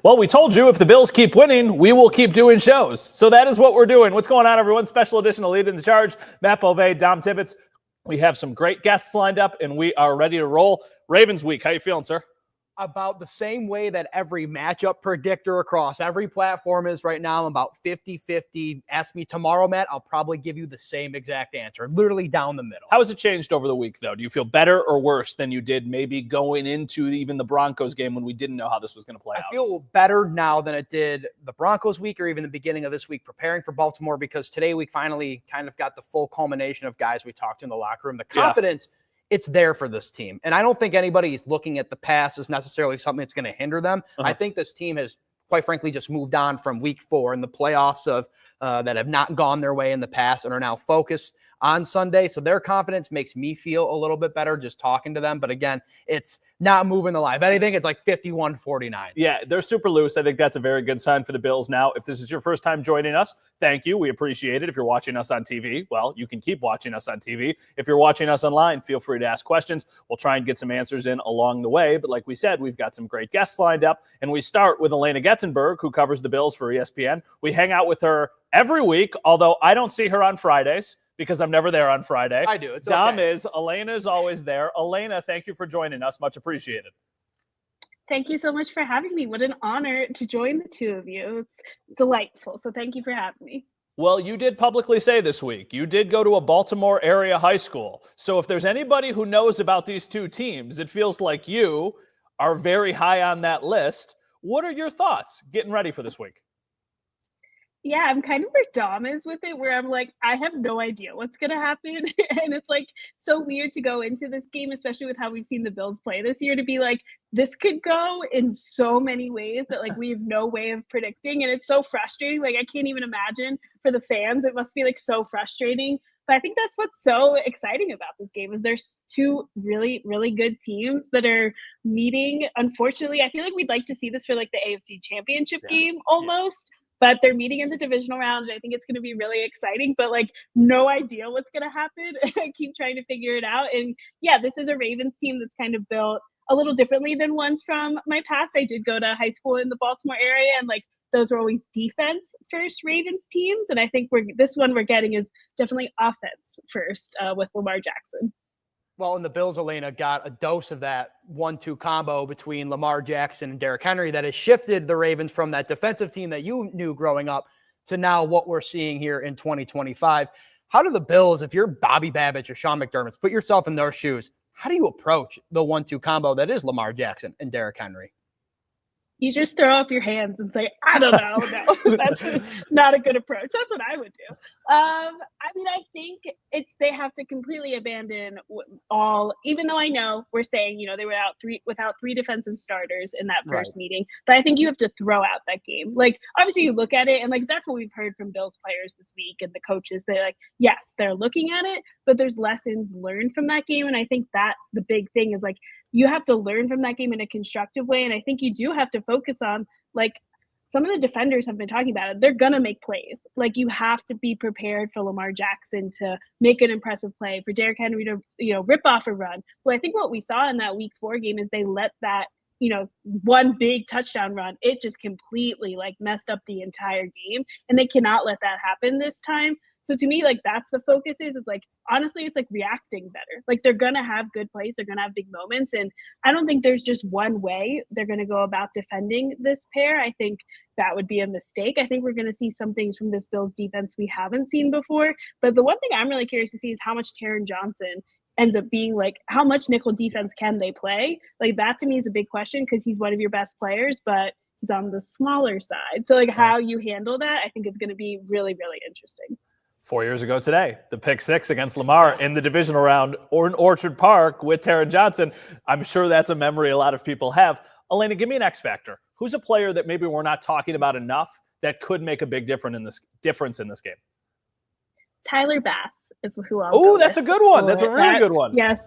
Well, we told you if the Bills keep winning, we will keep doing shows. So that is what we're doing. What's going on, everyone? Special edition of Lead in the Charge. Matt Bove, Dom Tibbetts. We have some great guests lined up, and we are ready to roll. Ravens week. How you feeling, sir? About the same way that every matchup predictor across every platform is right now. I'm about 50-50. Ask me tomorrow, Matt, I'll probably give you the same exact answer, literally down the middle. How has it changed over the week, though? Do you feel better or worse than you did maybe going into even the Broncos game when we didn't know how this was going to play out? I feel better now than it did the Broncos week or even the beginning of this week preparing for Baltimore, because today we finally kind of got the full culmination of guys we talked to in the locker room. The confidence, it's there for this team. And I don't think anybody's looking at the past as necessarily something that's going to hinder them. I think this team has, quite frankly, just moved on from week 4 in the playoffs of that have not gone their way in the past and are now focused on Sunday. So their confidence makes me feel a little bit better just talking to them. But again, it's not moving the line. If anything, it's like 51-49. Yeah, they're super loose. I think that's a very good sign for the Bills. Now, if this is your first time joining us, thank you. We appreciate it. If you're watching us on TV, well, you can keep watching us on TV. If you're watching us online, feel free to ask questions. We'll try and get some answers in along the way. But like we said, we've got some great guests lined up. And we start with Elena Getzenberg, who covers the Bills for ESPN. We hang out with her every week, although I don't see her on Fridays, because I'm never there on Friday. I do. It's Dom okay. is. Elena is always there. Elena, thank you for joining us. Much appreciated. Thank you so much for having me. What an honor to join the two of you. It's delightful. So thank you for having me. Well, you did publicly say this week, you did go to a Baltimore area high school. So if there's anybody who knows about these two teams, it feels like you are very high on that list. What are your thoughts getting ready for this week? Yeah, I'm kind of where Dom is with it, where I'm like, I have no idea what's going to happen. And it's like so weird to go into this game, especially with how we've seen the Bills play this year, to be like, this could go in so many ways that like we have no way of predicting. And it's so frustrating. Like, I can't even imagine for the fans. It must be like so frustrating. But I think that's what's so exciting about this game is there's two really, really good teams that are meeting. Unfortunately, I feel like we'd like to see this for like the AFC Championship game almost. But they're meeting in the divisional round, and I think it's going to be really exciting, but like no idea what's going to happen. I keep trying to figure it out. And yeah, this is a Ravens team that's kind of built a little differently than ones from my past. I did go to high school in the Baltimore area, and like those were always defense first Ravens teams. And I think this one we're getting is definitely offense first with Lamar Jackson. Well, and the Bills, Elena, got a dose of that 1-2 combo between Lamar Jackson and Derrick Henry that has shifted the Ravens from that defensive team that you knew growing up to now what we're seeing here in 2025. How do the Bills, if you're Bobby Babbitt or Sean McDermott, put yourself in their shoes, how do you approach the 1-2 combo that is Lamar Jackson and Derrick Henry? You just throw up your hands and say, I don't know. No, that's not a good approach. That's what I would do. I mean, I think they have to completely abandon all, even though I know we're saying, you know, they were without three defensive starters in that first meeting, but I think you have to throw out that game. Like, obviously you look at it and like, that's what we've heard from Bills players this week and the coaches. They're like, yes, they're looking at it, but there's lessons learned from that game. And I think that's the big thing is like, you have to learn from that game in a constructive way. And I think you do have to focus on, like, some of the defenders have been talking about it. They're going to make plays. Like, you have to be prepared for Lamar Jackson to make an impressive play, for Derrick Henry to, you know, rip off a run. Well, I think what we saw in that week 4 game is they let that, you know, one big touchdown run, it just completely, like, messed up the entire game. And they cannot let that happen this time. So to me, like, that's the focus is like, honestly, it's like reacting better. Like, they're going to have good plays. They're going to have big moments. And I don't think there's just one way they're going to go about defending this pair. I think that would be a mistake. I think we're going to see some things from this Bills defense we haven't seen before. But the one thing I'm really curious to see is how much Taron Johnson ends up being, like, how much nickel defense can they play? Like, that to me is a big question because he's one of your best players, but he's on the smaller side. So, like, how you handle that, I think is going to be really, really interesting. 4 years ago today, the pick 6 against Lamar in the divisional round or in Orchard Park with Taron Johnson. I'm sure that's a memory a lot of people have. Elena, give me an X factor. Who's a player that maybe we're not talking about enough that could make a big difference in this game? Tyler Bass is who I'll Oh, go that's with. a good one. That's a really good one. Yes.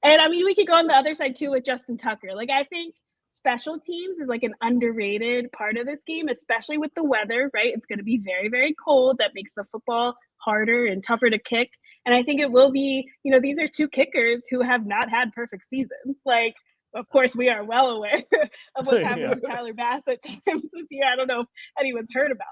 And I mean, we could go on the other side too with Justin Tucker. Like, I think special teams is like an underrated part of this game, especially with the weather, right? It's going to be very, very cold. That makes the football harder and tougher to kick. And I think it will be, these are two kickers who have not had perfect seasons. Like, of course, we are well aware of what's happened to Tyler Bass at times this year. I don't know if anyone's heard about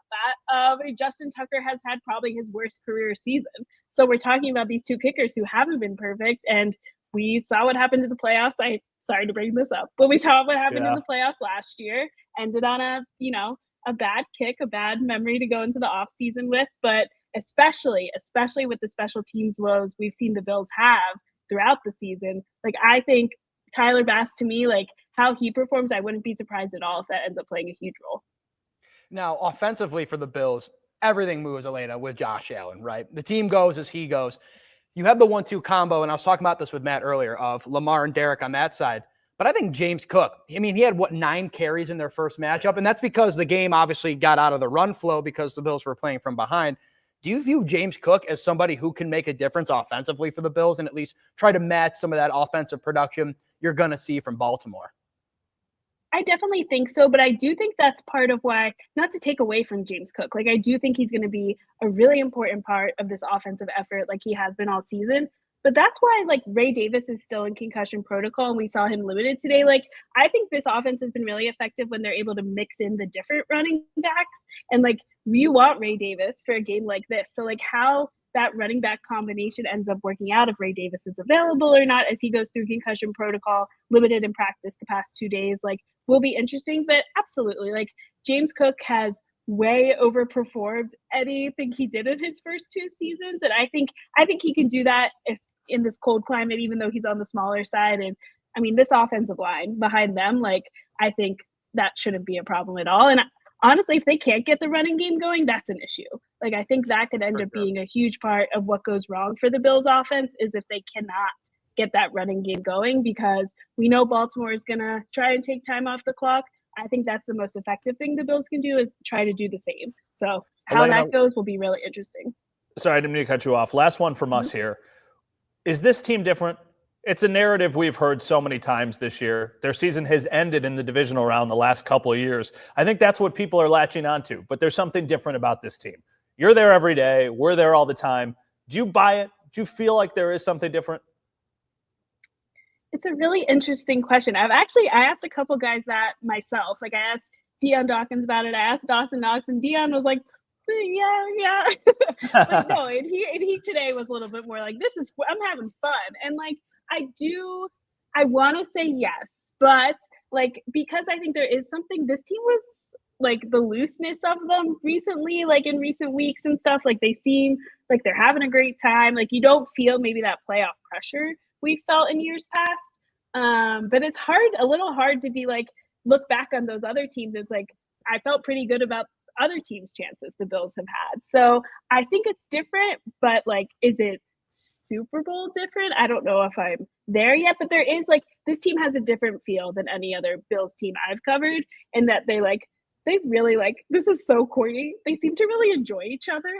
that. Justin Tucker has had probably his worst career season. So we're talking about these two kickers who haven't been perfect. And we saw what happened in the playoffs. Sorry to bring this up, but we saw what happened in the playoffs last year. Ended on a bad kick, a bad memory to go into the off season with. But especially with the special teams woes we've seen the Bills have throughout the season, like, I think Tyler Bass, to me, like, how he performs, I wouldn't be surprised at all if that ends up playing a huge role. Now, offensively for the Bills, everything moves, Elena, with Josh Allen, right? The team goes as he goes. You have the 1-2 combo, and I was talking about this with Matt earlier, of Lamar and Derek on that side. But I think James Cook, I mean, he had, 9 carries in their first matchup, and that's because the game obviously got out of the run flow because the Bills were playing from behind. Do you view James Cook as somebody who can make a difference offensively for the Bills and at least try to match some of that offensive production you're going to see from Baltimore? I definitely think so, but I do think that's part of why, not to take away from James Cook, like, I do think he's going to be a really important part of this offensive effort like he has been all season. But that's why, like, Ray Davis is still in concussion protocol, and we saw him limited today. Like, I think this offense has been really effective when they're able to mix in the different running backs. And, like, you want Ray Davis for a game like this. So, like, how that running back combination ends up working out, if Ray Davis is available or not as he goes through concussion protocol, limited in practice the past 2 days, like, will be interesting. But absolutely, like, James Cook has way overperformed anything he did in his first 2 seasons. And I think he can do that in this cold climate, even though he's on the smaller side. And I mean, this offensive line behind them, like, I think that shouldn't be a problem at all. And honestly, if they can't get the running game going, that's an issue. Like, I think that could end up being a huge part of what goes wrong for the Bills offense, is if they cannot get that running game going, because we know Baltimore is going to try and take time off the clock. I think that's the most effective thing the Bills can do, is try to do the same. So how that goes will be really interesting. Sorry, I didn't mean to cut you off. Last one from us here. Is this team different? It's a narrative we've heard so many times this year. Their season has ended in the divisional round the last couple of years. I think that's what people are latching onto, but there's something different about this team. You're there every day. We're there all the time. Do you buy it? Do you feel like there is something different? It's a really interesting question. I asked a couple guys that myself. Like, I asked Deion Dawkins about it. I asked Dawson Knox, and Deion was like, yeah. But no, and he today was a little bit more like, I'm having fun. And like, I want to say yes, but like, because I think there is something, this team was like, the looseness of them recently, like in recent weeks and stuff, like, they seem like they're having a great time. Like, you don't feel maybe that playoff pressure we felt in years past. But it's a little hard to be like, look back on those other teams. It's like, I felt pretty good about other teams' chances the Bills have had. So I think it's different, but like, is it Super Bowl different? I don't know if I'm there yet, but there is, like, this team has a different feel than any other Bills team I've covered, in that they really, like, this is so corny, they seem to really enjoy each other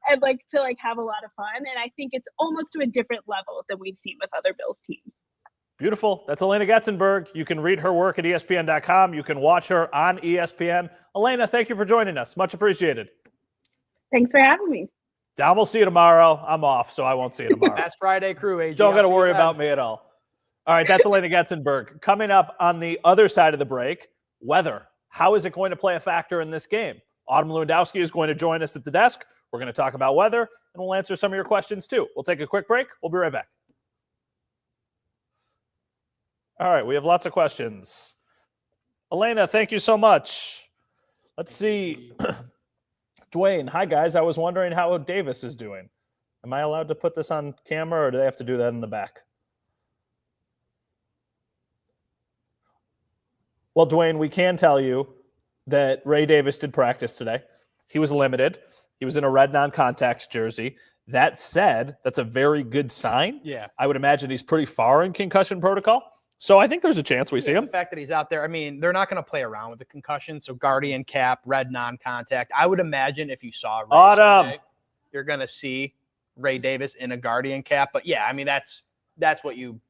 and like to like have a lot of fun. And I think it's almost to a different level than we've seen with other Bills teams. Beautiful. That's Elena Getzenberg. You can read her work at ESPN.com. You can watch her on ESPN. Elena, thank you for joining us. Much appreciated. Thanks for having me. Dom, we'll see you tomorrow. I'm off, so I won't see you tomorrow. That's Friday crew, AJ. Don't got to worry about me at all. All right, that's Elena Getzenberg. Coming up on the other side of the break, weather. How is it going to play a factor in this game? Autumn Lewandowski is going to join us at the desk. We're going to talk about weather, and we'll answer some of your questions too. We'll take a quick break. We'll be right back. All right, we have lots of questions. Elena, thank you so much. Let's see. Dwayne, hi guys. I was wondering how Davis is doing. Am I allowed to put this on camera, or do they have to do that in the back? Well, Dwayne, we can tell you that Ray Davis did practice today. He was limited. He was in a red non-contact jersey. That said, that's a very good sign. Yeah. I would imagine he's pretty far in concussion protocol. So I think there's a chance we see him. The fact that he's out there, I mean, they're not going to play around with the concussion. So guardian cap, red non-contact. I would imagine if you saw Ray Sunday, you're going to see Ray Davis in a Guardian cap. But yeah, I mean, that's what you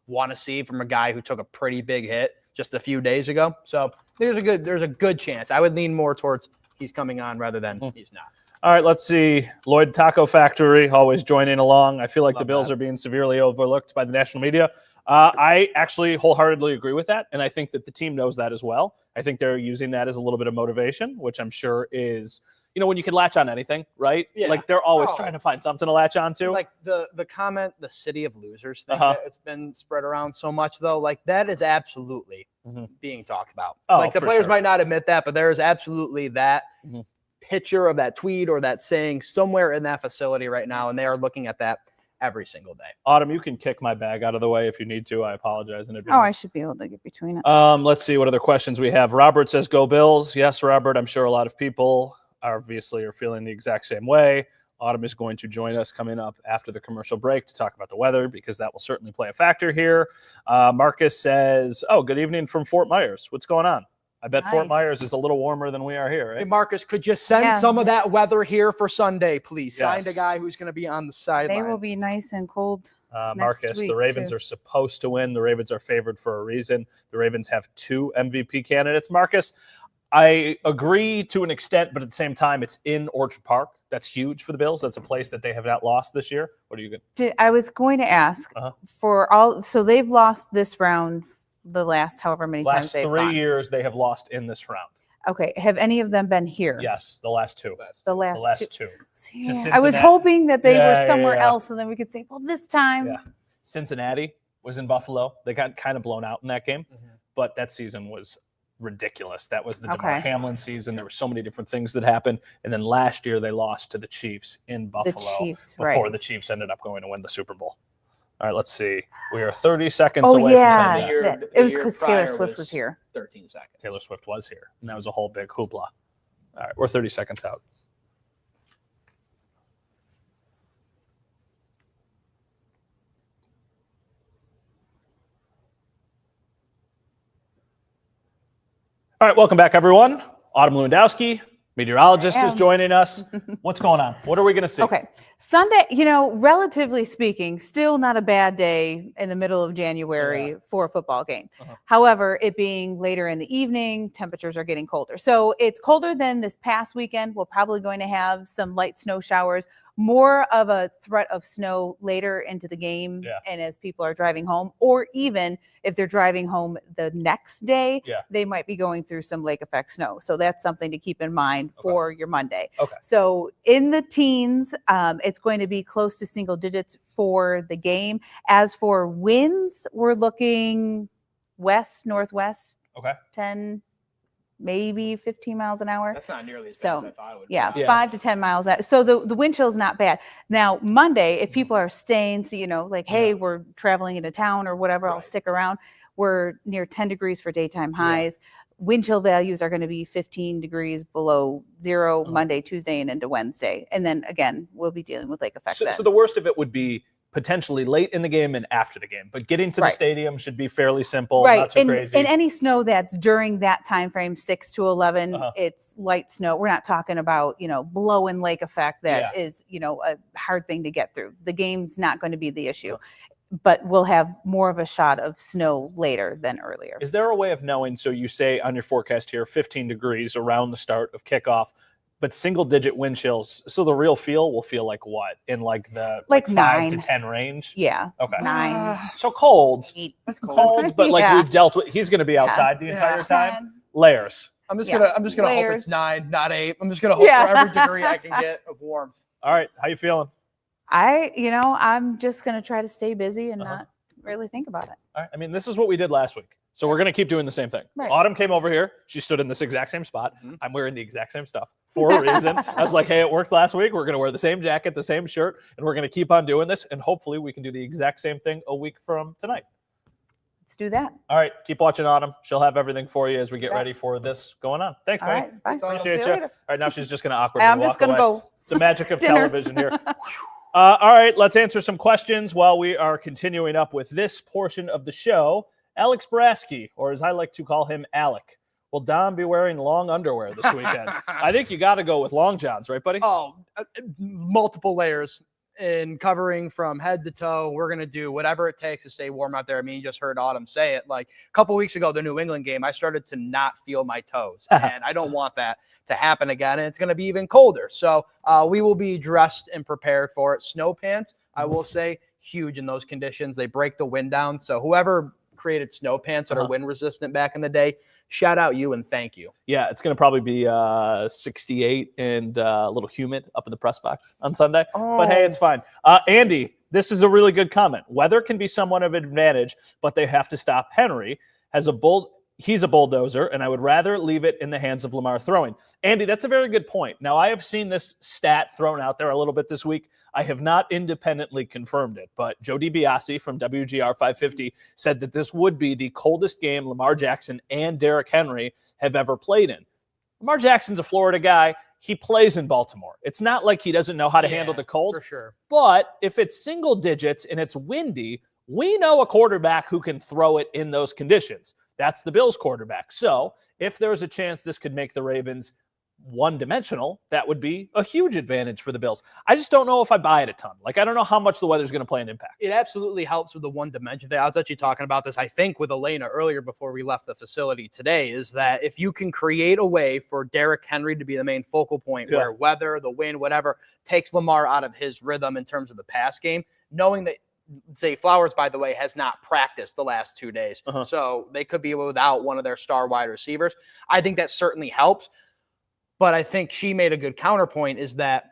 want to see from a guy who took a pretty big hit just a few days ago. So there's a good chance. I would lean more towards he's coming on rather than he's not. All right, let's see. Lloyd Taco Factory always joining along. I feel like Love the Bills that. are being severely overlooked by the national media. I actually wholeheartedly agree with that, and I think that the team knows that as well. I think they're using that as a little bit of motivation, which I'm sure is, when you can latch on anything, right? Yeah. Like they're always Oh. trying to find something to latch on to. Like the comment, the city of losers thing that it's been spread around so much, though, like that is absolutely being talked about. Oh, like the for players sure. might not admit that, but there is absolutely that picture of that tweet or that saying somewhere in that facility right now, and they are looking at that every single day. Autumn, you can kick my bag out of the way if you need to. I apologize in advance. Oh, I should be able to get between it. Let's see what other questions we have. Robert says, "Go Bills." Yes, Robert. I'm sure a lot of people obviously are feeling the exact same way. Autumn is going to join us coming up after the commercial break to talk about the weather because that will certainly play a factor here. Marcus says, "Oh, good evening from Fort Myers. What's going on?" I bet Fort Nice. Myers is a little warmer than we are here, Hey, right? Marcus, could you send some of that weather here for Sunday, please? Signed a Yes. guy who's going to be on the They sideline. will be nice and cold. Marcus, the week, Ravens too. are supposed to win. The Ravens are favored for a reason. The Ravens have 2 MVP candidates. Marcus, I agree to an extent, but at the same time, it's in Orchard Park. That's huge for the Bills. That's a place that they have not lost this year. What are you going? I was going to ask for all. So they've lost this round the last however many times Last they've 3 gone. years they have lost in this round. Okay, have any of them been here? Yes, the last 2. The last, two. 2. See, To I was Cincinnati. hoping that they Yeah, were yeah, somewhere yeah. else, so then we could say, well, this time. Yeah. Cincinnati was in Buffalo. They got kind of blown out in that game, but that season was ridiculous. That was the DeMar Okay. Hamlin season. There were so many different things that happened. And then last year they lost to the Chiefs in Buffalo Chiefs, before right. the Chiefs ended up going to win the Super Bowl. All right, let's see. We are 30 seconds Oh, away yeah. from ending. year- It was the year because Taylor prior Swift was was here. 13 seconds. Taylor Swift was here, and that was a whole big hoopla. All right, we're 30 seconds out. All right, welcome back, everyone. Autumn Lewandowski, meteorologist, is joining us. What's going on? What are we going to see? Okay. Sunday, relatively speaking, still not a bad day in the middle of January for a football game. However, it being later in the evening, temperatures are getting colder. So it's colder than this past weekend. We're probably going to have some light snow showers, more of a threat of snow later into the game and as people are driving home, or even if they're driving home the next day, they might be going through some lake effect snow. So that's something to keep in mind for your Monday. Okay. So in the teens, it's going to be close to single digits for the game. As for winds, we're looking west, northwest, 10, maybe 15 miles an hour. That's not nearly as bad as I thought it would be. Yeah, 5 to 10 miles. So the wind chill is not bad. Now, Monday, if people are staying, so, like, hey, we're traveling into town or whatever, I'll stick around. We're near 10 degrees for daytime highs. Wind chill values are going to be 15 degrees below zero Monday, Tuesday, and into Wednesday. And then, again, we'll be dealing with lake effect then. So the worst of it would be potentially late in the game and after the game, but getting to the stadium should be fairly simple, not too crazy. And any snow that's during that time frame, 6 to 11, it's light snow. We're not talking about, blowing lake effect that is, a hard thing to get through. The game's not going to be the issue, but we'll have more of a shot of snow later than earlier. Is there a way of knowing, so you say on your forecast here, 15 degrees around the start of kickoff, but single digit wind chills. So the real feel will feel like what? In like the 5 9 to 10 range? Yeah. Okay. 9. So cold. 8. That's Cold, but like we've dealt with, he's going to be outside the entire time. 10. Layers. I'm just gonna hope Layers. it's 9, not 8. I'm just gonna hope for every degree I can get of warmth. All right. How you feeling? I'm just going to try to stay busy and not really think about it. All right. I mean, this is what we did last week. So we're going to keep doing the same thing. Right. Autumn came over here. She stood in this exact same spot. I'm wearing the exact same stuff for a reason. I was like, hey, it worked last week. We're going to wear the same jacket, the same shirt, and we're going to keep on doing this. And hopefully we can do the exact same thing a week from tonight. Let's do that. All right. Keep watching Autumn. She'll have everything for you as we get ready for this going on. Thanks, All May. right. Bye. Appreciate See you. later. All right. Now she's just going to awkwardly I'm walk just going to away. go. The magic of Dinner. television here. All right. Let's answer some questions while we are continuing up with this portion of the show. Alex Brasky, or as I like to call him, Alec. Will Dom be wearing long underwear this weekend? I think you got to go with long johns, right, buddy? Oh, multiple layers. and covering from head to toe. We're going to do whatever it takes to stay warm out there. I mean, you just heard Autumn say it. Like a couple weeks ago, the New England game, I started to not feel my toes. And I don't want that to happen again. And it's going to be even colder. So we will be dressed and prepared for it. Snow pants, I will say, huge in those conditions. They break the wind down. So whoever created snow pants that are wind resistant back in the day, shout out you and thank you. Yeah, it's going to probably be 68 and a little humid up in the press box on Sunday. But hey, it's fine. Andy, this is a really good comment. Weather can be somewhat of an advantage, but they have to stop Henry. He's a bulldozer, and I would rather leave it in the hands of Lamar throwing. Andy, that's a very good point. Now, I have seen this stat thrown out there a little bit this week. I have not independently confirmed it, but Joe DiBiase from WGR 550 said that this would be the coldest game Lamar Jackson and Derrick Henry have ever played in. Lamar Jackson's a Florida guy. He plays in Baltimore. It's not like he doesn't know how to handle the cold. For sure. But if it's single digits and it's windy, we know a quarterback who can throw it in those conditions. That's the Bills quarterback. So if there's a chance this could make the Ravens one-dimensional, that would be a huge advantage for the Bills. I just don't know if I buy it a ton. Like, I don't know how much the weather's going to play an impact. It absolutely helps with the one dimension thing. I was actually talking about this, I think, with Elena earlier before we left the facility today, is that if you can create a way for Derrick Henry to be the main focal point where weather, the wind, whatever, takes Lamar out of his rhythm in terms of the pass game, knowing that Zay Flowers, by the way, has not practiced the last 2 days. So they could be without one of their star wide receivers. I think that certainly helps. But I think she made a good counterpoint is that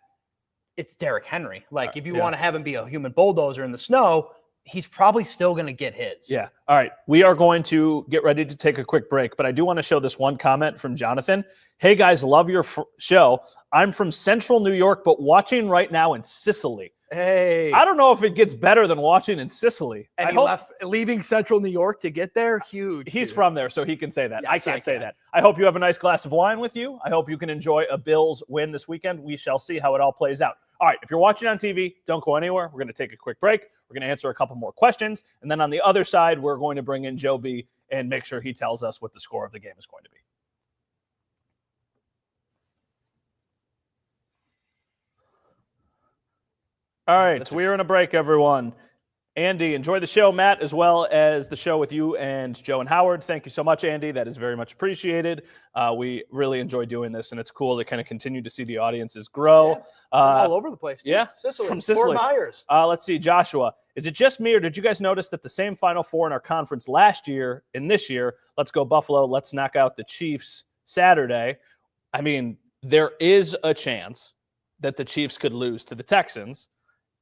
it's Derrick Henry. Like, if you want to have him be a human bulldozer in the snow, he's probably still going to get his. Yeah. All right. We are going to get ready to take a quick break, but I do want to show this one comment from Jonathan. Hey, guys, love your show. I'm from Central New York, but watching right now in Sicily. Hey. I don't know if it gets better than watching in Sicily. And leaving Central New York to get there, huge. He's from there, so he can say that. Yes, I can't say that. I hope you have a nice glass of wine with you. I hope you can enjoy a Bills win this weekend. We shall see how it all plays out. All right, if you're watching on TV, don't go anywhere. We're going to take a quick break. We're going to answer a couple more questions. And then on the other side, we're going to bring in Joe B and make sure he tells us what the score of the game is going to be. All right, we are in a break, everyone. Andy, enjoy the show, Matt, as well as the show with you and Joe and Howard. Thank you so much, Andy. That is very much appreciated. We really enjoy doing this, and it's cool to kind of continue to see the audiences grow. Yeah, all over the place. Too. Yeah, Sicily, from Sicily. Fort Myers. Let's see, Joshua. Is it just me, or did you guys notice that the same Final Four in our conference last year and this year, let's go Buffalo, let's knock out the Chiefs Saturday? I mean, there is a chance that the Chiefs could lose to the Texans,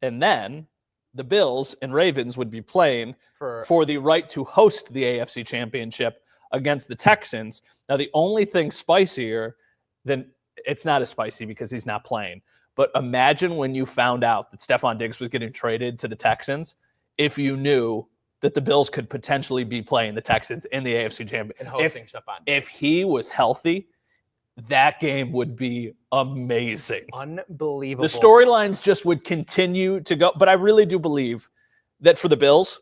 and then the Bills and Ravens would be playing for the right to host the AFC Championship against the Texans. Now, the only thing spicier than it's not as spicy because he's not playing, but imagine when you found out that Stephon Diggs was getting traded to the Texans, if you knew that the Bills could potentially be playing the Texans in the AFC Championship. And hosting Stephon Diggs. If he was healthy, that game would be amazing. Unbelievable. The storylines just would continue to go. But I really do believe that for the Bills,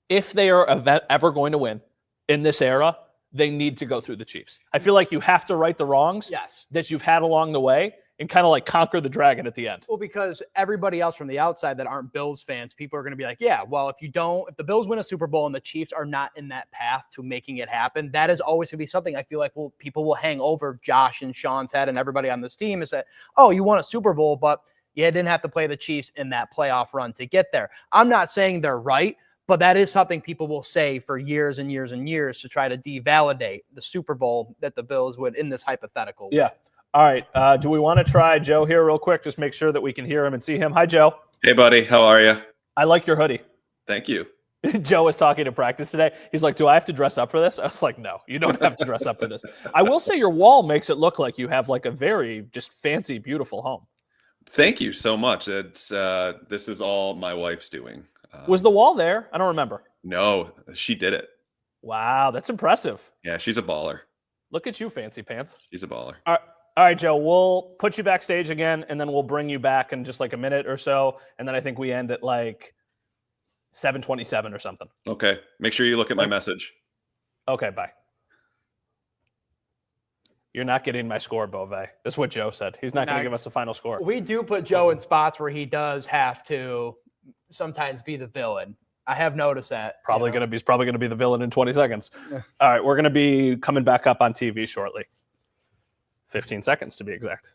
if they are ever going to win in this era, they need to go through the Chiefs. I feel like you have to right the wrongs that you've had along the way and kind of like conquer the dragon at the end. Well, because everybody else from the outside that aren't Bills fans, people are going to be like, yeah, well, if the Bills win a Super Bowl and the Chiefs are not in that path to making it happen, that is always going to be something I feel like people will hang over Josh and Sean's head and everybody on this team is that, oh, you won a Super Bowl, but you didn't have to play the Chiefs in that playoff run to get there. I'm not saying they're right, but that is something people will say for years and years and years to try to devalidate the Super Bowl that the Bills would in this hypothetical. Yeah. All right. Do we want to try Joe here real quick? Just make sure that we can hear him and see him. Hi, Joe. Hey, buddy. How are you? I like your hoodie. Thank you. Joe was talking to practice today. He's like, do I have to dress up for this? I was like, no, you don't have to dress up for this. I will say your wall makes it look like you have like a very just fancy, beautiful home. Thank you so much. It's this is all my wife's doing. Was the wall there? I don't remember. No, she did it. Wow, that's impressive. Yeah, she's a baller. Look at you, fancy pants. She's a baller. All right, Joe, we'll put you backstage again, and then we'll bring you back in just like a minute or so, and then I think we end at like 7:27 or something. Okay. Make sure you look at my message. Okay, bye. You're not getting my score, Beauvais. That's what Joe said. He's not going to give us a final score. We do put Joe in spots where he does have to sometimes be the villain. I have noticed that. He's probably going to be the villain in 20 seconds. All right, we're going to be coming back up on TV shortly. 15 seconds to be exact.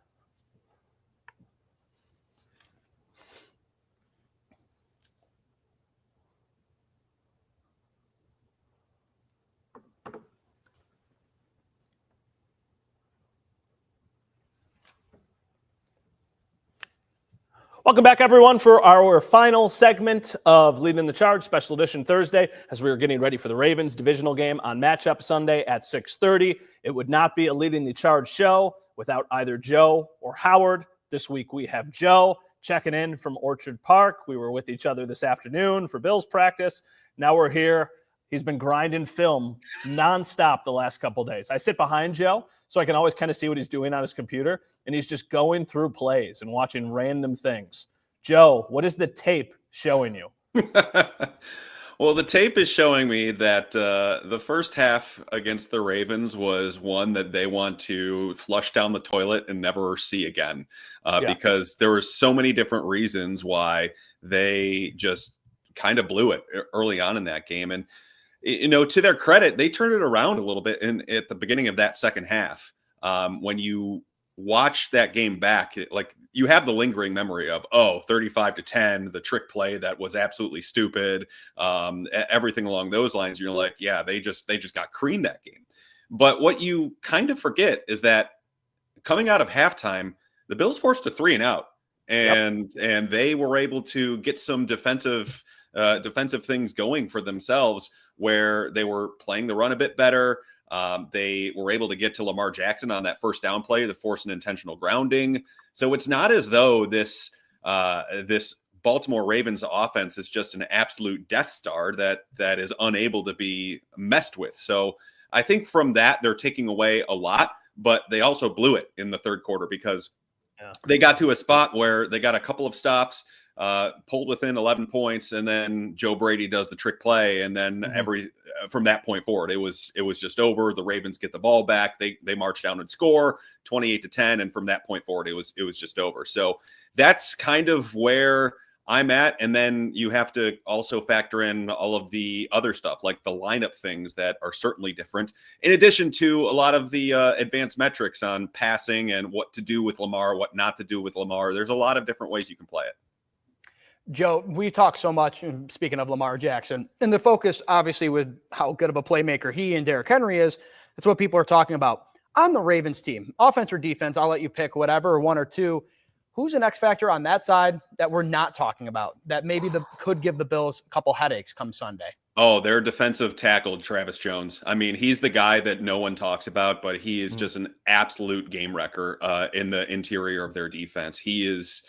Welcome back, everyone, for our final segment of Leading the Charge, Special Edition Thursday, as we are getting ready for the Ravens divisional game on Matchup Sunday at 6:30. It would not be a Leading the Charge show without either Joe or Howard. This week we have Joe checking in from Orchard Park. We were with each other this afternoon for Bills practice. Now we're here. He's been grinding film nonstop the last couple days. I sit behind Joe, so I can always kind of see what he's doing on his computer, and he's just going through plays and watching random things. Joe, what is the tape showing you? Well, the tape is showing me that the first half against the Ravens was one that they want to flush down the toilet and never see again, because there were so many different reasons why they just kind of blew it early on in that game. And to their credit, they turned it around a little bit at the beginning of that second half. When you watch that game back, you have the lingering memory of 35-10, the trick play that was absolutely stupid, everything along those lines. You're like, yeah, they just got creamed that game. But what you kind of forget is that coming out of halftime, the Bills forced a 3-and-out, and they were able to get some defensive things going for themselves, where they were playing the run a bit better. They were able to get to Lamar Jackson on that first down play to force an intentional grounding. So it's not as though this Baltimore Ravens offense is just an absolute Death Star that is unable to be messed with. So I think from that, they're taking away a lot, but they also blew it in the third quarter because they got to a spot where they got a couple of stops, pulled within 11 points, and then Joe Brady does the trick play, and then from that point forward, it was just over. The Ravens get the ball back, they march down and score 28-10, and from that point forward, it was just over. So that's kind of where I'm at. And then you have to also factor in all of the other stuff, like the lineup things that are certainly different, in addition to a lot of the advanced metrics on passing and what to do with Lamar, what not to do with Lamar. There's a lot of different ways you can play it. Joe, we talk so much, speaking of Lamar Jackson, and the focus, obviously, with how good of a playmaker he and Derrick Henry is, that's what people are talking about. On the Ravens team, offense or defense, I'll let you pick whatever, one or two. Who's an X factor on that side that we're not talking about that maybe could give the Bills a couple headaches come Sunday? Oh, their defensive tackle, Travis Jones. I mean, he's the guy that no one talks about, but he is just an absolute game wrecker in the interior of their defense. He is...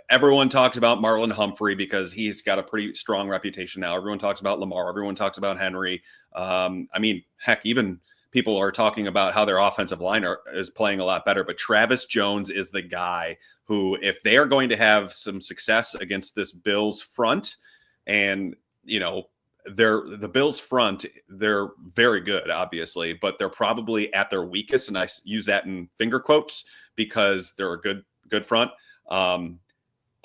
everyone talks about Marlon Humphrey because he's got a pretty strong reputation now. Everyone talks about Lamar. Everyone talks about Henry. I mean, heck, even people are talking about how their offensive line is playing a lot better. But Travis Jones is the guy who, if they are going to have some success against this Bills front, and, the Bills front, they're very good, obviously, but they're probably at their weakest. And I use that in finger quotes because they're a good front.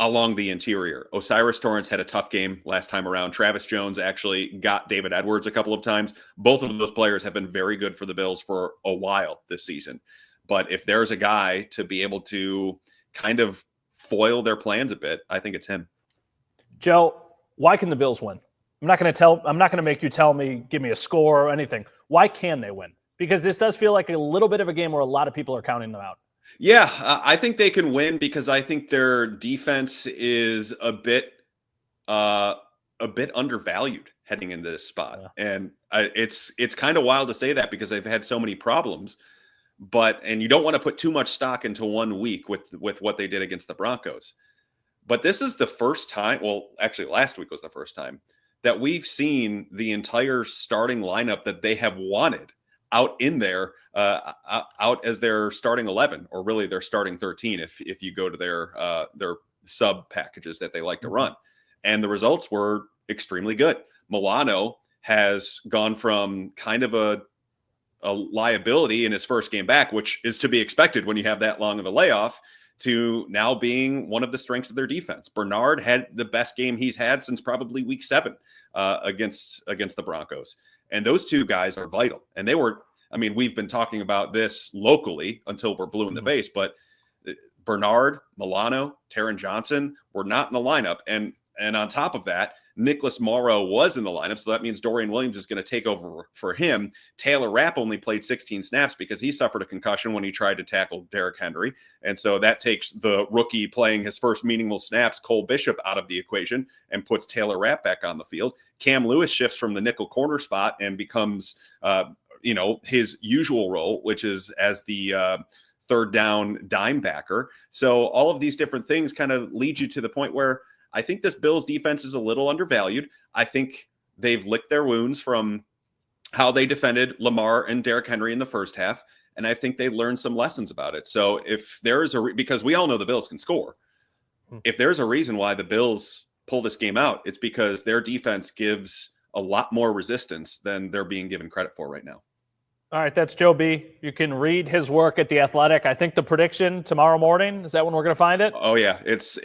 Along the interior, Osiris Torrance had a tough game last time around. Travis Jones actually got David Edwards a couple of times. Both of those players have been very good for the Bills for a while this season. But if there's a guy to be able to kind of foil their plans a bit, I think it's him. Joe, why can the Bills win? I'm not going to make you give me a score or anything. Why can they win? Because this does feel like a little bit of a game where a lot of people are counting them out. Yeah, I think they can win because I think their defense is a bit undervalued heading into this spot. Yeah. And it's kind of wild to say that because they've had so many problems, and you don't want to put too much stock into 1 week with what they did against the Broncos. But this is the first time, well, actually last week was the first time that we've seen the entire starting lineup that they have wanted out in there, out as their starting 11, or really their starting 13 if you go to their sub packages that they like to run. And the results were extremely good. Milano has gone from kind of a a liability in his first game back, which is to be expected when you have that long of a layoff, to now being one of the strengths of their defense. Bernard had the best game he's had since probably week 7 against the Broncos. And those two guys are vital. And they were, I mean, we've been talking about this locally until we're blue in the face, but Bernard, Milano, Taron Johnson were not in the lineup. And on top of that, Nicholas Morrow was in the lineup, so that means Dorian Williams is going to take over for him. Taylor Rapp only played 16 snaps because he suffered a concussion when he tried to tackle Derrick Henry, and so that takes the rookie playing his first meaningful snaps, Cole Bishop, out of the equation and puts Taylor Rapp back on the field. Cam Lewis shifts from the nickel corner spot and becomes, his usual role, which is as the third down dime backer. So all of these different things kind of lead you to the point where I think this Bills defense is a little undervalued. I think they've licked their wounds from how they defended Lamar and Derrick Henry in the first half, and I think they learned some lessons about it. So if there is because we all know the Bills can score. If there's a reason why the Bills pull this game out, it's because their defense gives a lot more resistance than they're being given credit for right now. All right, that's Joe B. You can read his work at The Athletic. I think the prediction tomorrow morning, is that when we're going to find it? Oh, yeah. It's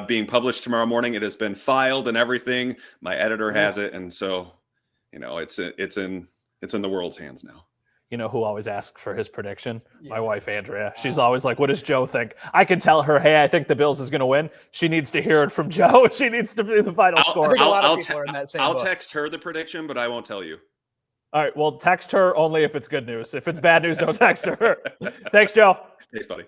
being published tomorrow morning. It has been filed and everything. My editor has it. And so, it's in the world's hands now. You know who always asks for his prediction? Yeah. My wife, Andrea. She's always like, what does Joe think? I can tell her, hey, I think the Bills is going to win. She needs to hear it from Joe. She needs to be the final score. I'll text her the prediction, but I won't tell you. All right, well, text her only if it's good news. If it's bad news, don't text her. Thanks, Joe. Thanks, buddy.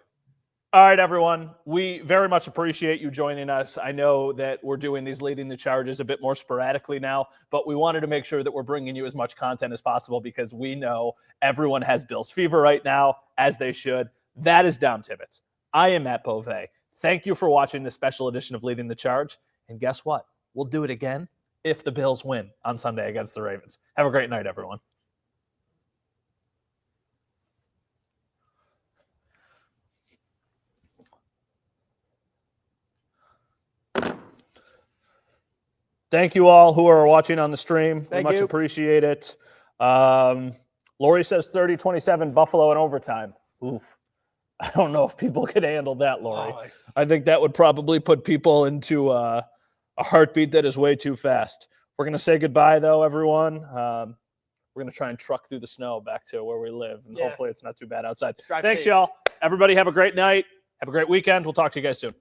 All right, everyone. We very much appreciate you joining us. I know that we're doing these Leading the Charges a bit more sporadically now, but we wanted to make sure that we're bringing you as much content as possible because we know everyone has Bills fever right now, as they should. That is Dom Tibbetts. I am Matt Beauvais. Thank you for watching this special edition of Leading the Charge. And guess what? We'll do it again if the Bills win on Sunday against the Ravens. Have a great night, everyone. Thank you all who are watching on the stream. We much appreciate it. Lori says 30-27 Buffalo in overtime. Oof. I don't know if people can handle that, Lori. I think that would probably put people into a heartbeat that is way too fast. We're going to say goodbye, though, everyone. We're going to try and truck through the snow back to where we live, and hopefully it's not too bad outside. Thanks, y'all. Everybody have a great night. Have a great weekend. We'll talk to you guys soon.